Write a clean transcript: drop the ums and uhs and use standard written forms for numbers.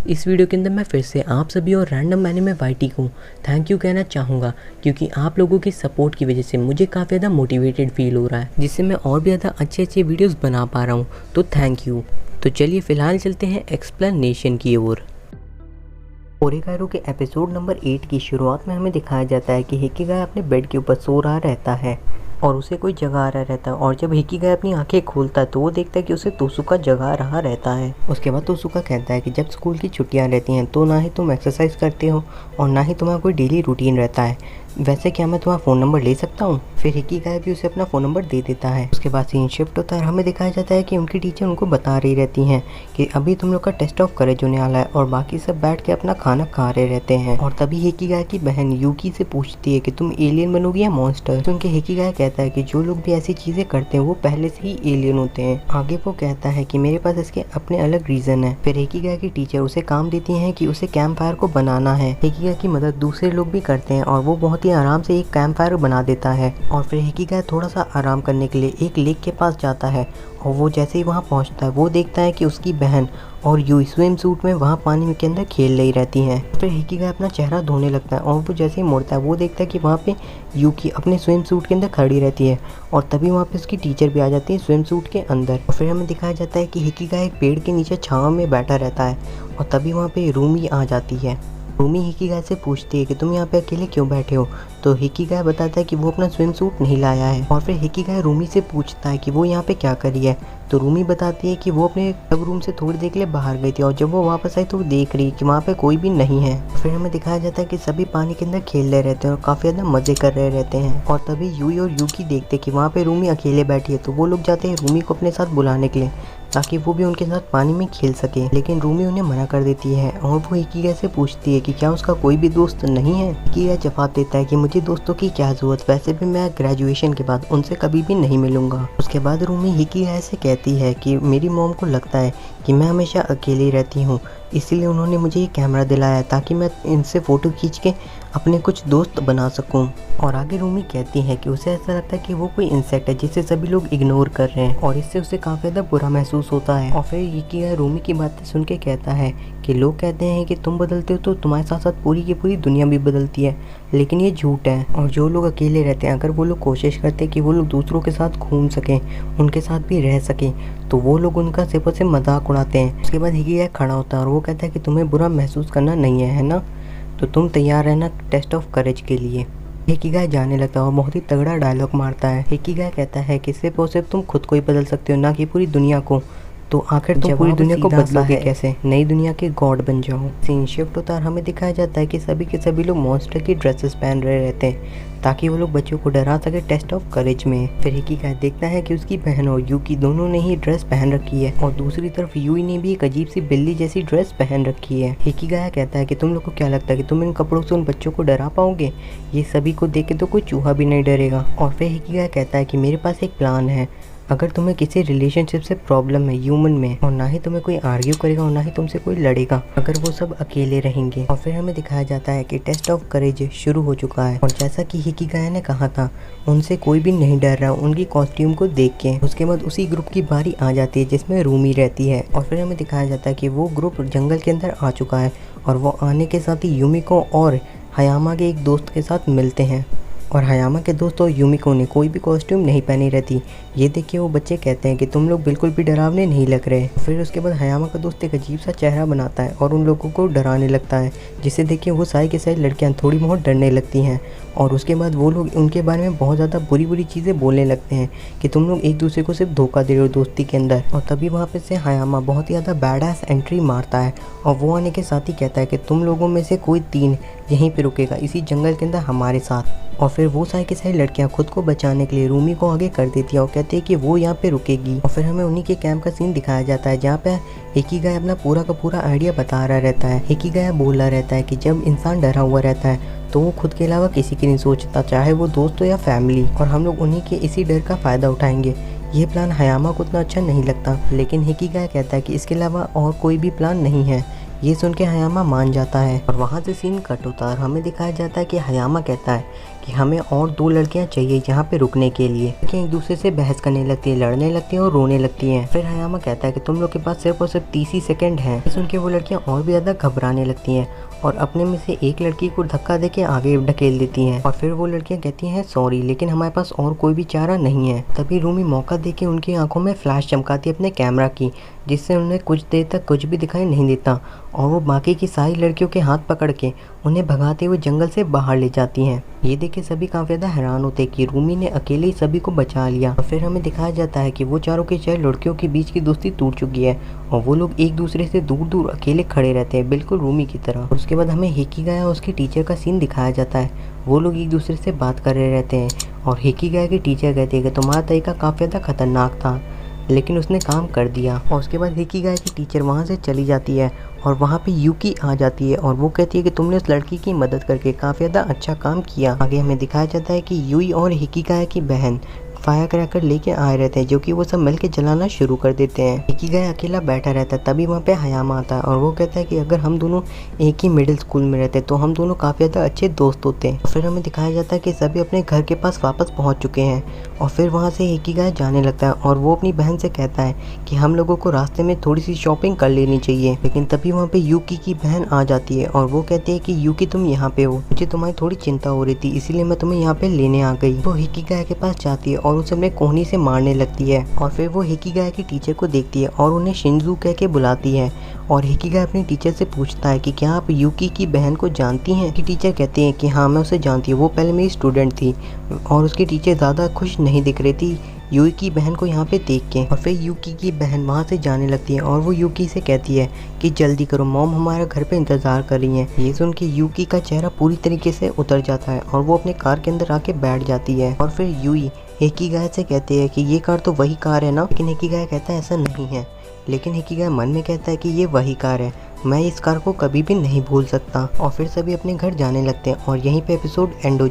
इस वीडियो के अंदर मैं फिर से आप सभी और रैंडम एनिमे वाईटी को थैंक यू कहना चाहूँगा, क्योंकि आप लोगों की सपोर्ट की वजह से मुझे काफ़ी ज़्यादा मोटिवेटेड फील हो रहा है, जिससे मैं और भी ज़्यादा अच्छे वीडियोस बना पा रहा हूँ। तो थैंक यू। तो चलिए फ़िलहाल चलते हैं एक्सप्लेनेशन की ओर। ओरेगारो के एपिसोड नंबर 8 की शुरुआत में हमें दिखाया जाता है कि हिकिगाया अपने बेड के ऊपर सो रहा रहता है और उसे कोई जगा रहा रहता है। और जब हिकिगाया अपनी आंखें खोलता है तो वो देखता है कि उसे तोसुका जगा रहा रहता है। उसके बाद तोसुका कहता है कि जब स्कूल की छुट्टियां रहती हैं तो ना ही तुम एक्सरसाइज करते हो और ना ही तुम्हारा कोई डेली रूटीन रहता है। वैसे क्या मैं तुम्हारा फ़ोन नंबर ले सकता हूँ? फिर हिकिगाया भी उसे अपना फ़ोन नंबर दे देता है। उसके बाद सीन शिफ्ट होता है। हमें दिखाया जाता है कि उनकी टीचर उनको बता रही रहती हैं कि अभी तुम लोग का टेस्ट ऑफ करेज होने वाला है, और बाकी सब बैठ के अपना खाना खा रहे रहते हैं। और तभी हिकिगाया की बहन यूकी से पूछती है कि तुम एलियन बनोगी या मॉन्स्टर। तो उनके हिकिगाया कहता है कि जो लोग भी ऐसी चीज़ें करते हैं वो पहले से ही एलियन होते हैं। आगे वो कहता है कि मेरे पास इसके अपने अलग रीज़न है। फिर हिकिगाया की टीचर उसे काम देती हैं कि उसे कैंप फायर को बनाना है। हिकिगाया की मदद दूसरे लोग भी करते हैं और वो बहुत ही आराम से एक कैंप फायर बना देता है। और फिर हिकिगाया थोड़ा सा आराम करने के लिए एक लेक के पास जाता है, और वो जैसे ही वहाँ पहुँचता है वो देखता है कि उसकी बहन और यूई स्विम सूट में वहाँ पानी के अंदर खेल रही रहती हैं। फिर हिकिगाया अपना चेहरा धोने लगता है और वो जैसे ही मुड़ता है वो देखता है कि वहाँ पे यूकी अपने स्विम सूट के अंदर खड़ी रहती है, और तभी वहाँ पे उसकी टीचर भी आ जाती है स्विम सूट के अंदर। और फिर हमें दिखाया जाता है कि हिकिगाया एक पेड़ के नीचे छाँव में बैठा रहता है, और तभी वहाँ पे रूमी आ जाती है। रूमी हिकिगाया से पूछती है कि तुम यहाँ पे अकेले क्यों बैठे हो? तो हिकिगाया बताता है कि वो अपना स्विम सूट नहीं लाया है। और फिर हिकिगाया रूमी से पूछता है कि वो यहाँ पे क्या कर रही है। तो रूमी बताती है कि वो अपने सब रूम से थोड़ी देर के लिए बाहर गई थी, और जब वो वापस आई तो वो देख रही है कि वहाँ पे कोई भी नहीं है। फिर हमें दिखाया जाता है कि सभी पानी के अंदर खेल रहे रहते हैं और काफ़ी ज़्यादा मजे कर रहे रहते हैं। और तभी यूई और यूकी देखते हैं कि वहाँ पे रूमी अकेले बैठी है, तो वो लोग जाते हैं रूमी को अपने साथ बुलाने के लिए ताकि वो भी उनके साथ पानी में खेल सके। लेकिन रूमी उन्हें मना कर देती है और वो हिकिगाया से पूछती है कि क्या उसका कोई भी दोस्त नहीं है। हिकिगाया जवाब देता है कि मुझे दोस्तों की क्या जरूरत, वैसे भी मैं ग्रेजुएशन के बाद उनसे कभी भी नहीं मिलूंगा। उसके बाद रूमी हिकिगाया से कहती है कि मेरी मॉम को लगता है कि मैं हमेशा अकेली रहती हूँ, इसीलिए उन्होंने मुझे ये कैमरा दिलाया ताकि मैं इनसे फ़ोटो खींच के अपने कुछ दोस्त बना सकूं। और आगे रूमी कहती है कि उसे ऐसा लगता है कि वो कोई इंसेक्ट है जिसे सभी लोग इग्नोर कर रहे हैं, और इससे उसे काफ़ी ज़्यादा बुरा महसूस होता है। और फिर हिकिगाया रूमी की बातें सुन के कहता है कि लोग कहते हैं कि तुम बदलते हो तो तुम्हारे साथ साथ पूरी की पूरी दुनिया भी बदलती है, लेकिन ये झूठ है। और जो लोग अकेले रहते हैं, अगर वो लोग कोशिश करते हैं कि वो लोग दूसरों के साथ घूम सकें, उनके साथ भी रह सकें, तो वो लोग उनका सिर्फ और सिर्फ मजाक उड़ाते हैं। उसके बाद हिकिगाया खड़ा होता है और वो कहता है कि तुम्हें बुरा महसूस करना नहीं है ना, तो तुम तैयार रहना टेस्ट ऑफ करेज के लिए। हिकिगाया जाने लगता है और बहुत ही तगड़ा डायलॉग मारता है। हिकिगाया कहता है कि सिर्फ और सिर्फ तुम खुद को ही बदल सकते हो, ना कि पूरी दुनिया को। तो आखिर तुम पूरी दुनिया को बदलोगे कैसे? नई दुनिया के गॉड बन जाओ। सीन शिफ्ट होता है। हमें दिखाया जाता है कि सभी के सभी लोग मॉन्स्टर की ड्रेसेस पहन रहे रहते हैं ताकि वो लोग बच्चों को डरा सके टेस्ट ऑफ करेज में। फिर हिकिगाया देखता है कि उसकी बहन और यूकी दोनों ने ही ड्रेस पहन रखी है, और दूसरी तरफ यूई ने भी एक अजीब सी बिल्ली जैसी ड्रेस पहन रखी है। हिकिगाया कहता है कि तुम लोग को क्या लगता है कि तुम इन कपड़ों से उन बच्चों को डरा पाओगे? ये सभी को देख के तो कोई चूहा भी नहीं डरेगा। और फिर हिकिगाया कहता है कि मेरे पास एक प्लान है। अगर तुम्हें किसी रिलेशनशिप से प्रॉब्लम है ह्यूमन में, और ना ही तुम्हें कोई आर्ग्यू करेगा और ना ही तुमसे कोई लड़ेगा, अगर वो सब अकेले रहेंगे। और फिर हमें दिखाया जाता है कि टेस्ट ऑफ करेज शुरू हो चुका है, और जैसा कि हिकिगाया ने कहा था उनसे कोई भी नहीं डर रहा उनकी कॉस्ट्यूम को देख के। उसके बाद उसी ग्रुप की बारी आ जाती है जिसमें रूमी रहती है, और फिर हमें दिखाया जाता है कि वो ग्रुप जंगल के अंदर आ चुका है, और वो आने के साथ ही यूमिको और हयामा के एक दोस्त के साथ मिलते हैं। और हयामा के दोस्त और यूमिको ने कोई भी कॉस्ट्यूम नहीं पहनी रहती। ये देखिए वो बच्चे कहते हैं कि तुम लोग बिल्कुल भी डरावने नहीं लग रहे। फिर उसके बाद हयामा का दोस्त एक अजीब सा चेहरा बनाता है और उन लोगों को डराने लगता है, जिससे देखिए वो सारी की सारी लड़कियां थोड़ी बहुत डरने लगती हैं। और उसके बाद वो लोग उनके बारे में बहुत ज़्यादा बुरी बुरी चीज़ें बोलने लगते हैं कि तुम लोग एक दूसरे को सिर्फ धोखा दे रहे हो दोस्ती के अंदर। और तभी वहाँ पे से हयामा बहुत ही ज़्यादा बैडएस एंट्री मारता है, और वो आने के साथ ही कहता है कि तुम लोगों में से कोई 3 यहीं पे रुकेगा इसी जंगल के अंदर हमारे साथ। और फिर वो सारी की सारी लड़कियां खुद को बचाने के लिए रूमी को आगे कर देती है और कहती है कि वो यहाँ पे रुकेगी। और फिर हमें उन्हीं के कैंप का सीन दिखाया जाता है जहाँ पे हिकिगाया अपना पूरा का पूरा आइडिया बता रहा रहता है। हिकिगाया बोल रहा रहता है कि जब इंसान डरा हुआ रहता है तो वो खुद के अलावा किसी की नहीं सोचता, चाहे वो दोस्त हो या फैमिली, और हम लोग उन्हीं के इसी डर का फ़ायदा उठाएंगे। ये प्लान हयामा को उतना अच्छा नहीं लगता, लेकिन हिकिगाया कहता है कि इसके अलावा और कोई भी प्लान नहीं है। ये सुन के हयामा मान जाता है, और वहाँ से सीन कट होता है और हमें दिखाया जाता है कि हयामा कहता है कि हमें और 2 लड़कियां चाहिए यहाँ पे रुकने के लिए। लड़कियां एक दूसरे से बहस करने लगती है, लड़ने लगती है और रोने लगती हैं। फिर हयामा कहता है कि तुम लोग के पास सिर्फ और सिर्फ 30 ही सेकंड हैं। सुन के वो लड़कियां और भी ज़्यादा घबराने लगती हैं और अपने में से एक लड़की को धक्का देके आगे ढकेल देती हैं। और फिर वो लड़कियां कहती हैं सॉरी, लेकिन हमारे पास और कोई भी चारा नहीं है। तभी रूमी मौका देके उनकी आंखों में फ्लैश चमकाती है अपने कैमरा की, जिससे उन्हें कुछ देर तक कुछ भी दिखाई नहीं देता और वो बाकी की सारी लड़कियों के हाथ पकड़ के उन्हें भगाते हुए जंगल से बाहर ले जाती हैं। ये देख के सभी काफी ज्यादा हैरान होते हैं कि रूमी ने अकेले ही सभी को बचा लिया। और फिर हमें दिखाया जाता है कि वो चारों के चार लड़कियों के बीच की दोस्ती टूट चुकी है और वो लोग एक दूसरे से दूर दूर अकेले खड़े रहते हैं, बिल्कुल रूमी की तरह। और उसके बाद हमें हिकिगाया और उसकी टीचर का सीन दिखाया जाता है। वो लोग एक दूसरे से बात कर रहे रहते हैं और हिकिगाया की टीचर कहती है कि तुम्हारा तरीका काफी ज्यादा खतरनाक था, लेकिन उसने काम कर दिया। और उसके बाद हिकिगाया की टीचर वहाँ से चली जाती है और वहाँ पे यूकी आ जाती है और वो कहती है कि तुमने उस लड़की की मदद करके काफ़ी ज़्यादा अच्छा काम किया। आगे हमें दिखाया जाता है कि यूई और हिकिगाया की बहन फायर क्रैकर लेके आए रहते हैं, जो कि वो सब मिलके जलाना शुरू कर देते हैं। हिकिगाया अकेला बैठा रहता है, तभी वहाँ पे हयामा आता है और वो कहता है कि अगर हम दोनों एक ही मिडिल स्कूल में रहते तो हम दोनों काफ़ी ज़्यादा अच्छे दोस्त होते। फिर हमें दिखाया जाता है कि सभी अपने घर के पास वापस पहुँच चुके हैं और फिर वहाँ से हिकिगाया जाने लगता है और वो अपनी बहन से कहता है कि हम लोगों को रास्ते में थोड़ी सी शॉपिंग कर लेनी चाहिए। लेकिन तभी वहाँ पे यूकी की बहन आ जाती है और वो कहती है कि यूकी तुम यहाँ पे हो, मुझे तुम्हारी थोड़ी चिंता हो रही थी, इसीलिए मैं तुम्हें यहाँ पे लेने आ गई। वो हिकिगाया के पास जाती है और उसे अपने कोहनी से मारने लगती है और फिर वो हिकिगाया की टीचर को देखती है और उन्हें शिंजू कह के बुलाती है। और हिकिगाया अपनी टीचर से पूछता है कि क्या आप यूकी की बहन को जानती हैं? की टीचर कहती है कि हाँ मैं उसे जानती हूँ, वो पहले मेरी स्टूडेंट थी। और उसकी टीचर ज़्यादा खुश नहीं दिख रही थी यूकी की बहन को यहाँ पे देख के। और फिर यूकी की बहन वहाँ से जाने लगती है और वो यूकी से कहती है कि जल्दी करो, मॉम हमारे घर पे इंतज़ार कर रही हैं। ये सुन के यूकी का चेहरा पूरी तरीके से उतर जाता है और वो अपने कार के अंदर आके बैठ जाती है। और फिर यूई हिकिगाया से कहती है कि ये कार तो वही कार है ना, लेकिन हिकिगाया कहता है ऐसा नहीं है। लेकिन हिकिगाया मन में कहता है कि ये वही कार है, मैं इस कार को कभी भी नहीं भूल सकता। और फिर सभी अपने घर जाने लगते हैं और यहीं पे एपिसोड एंड हो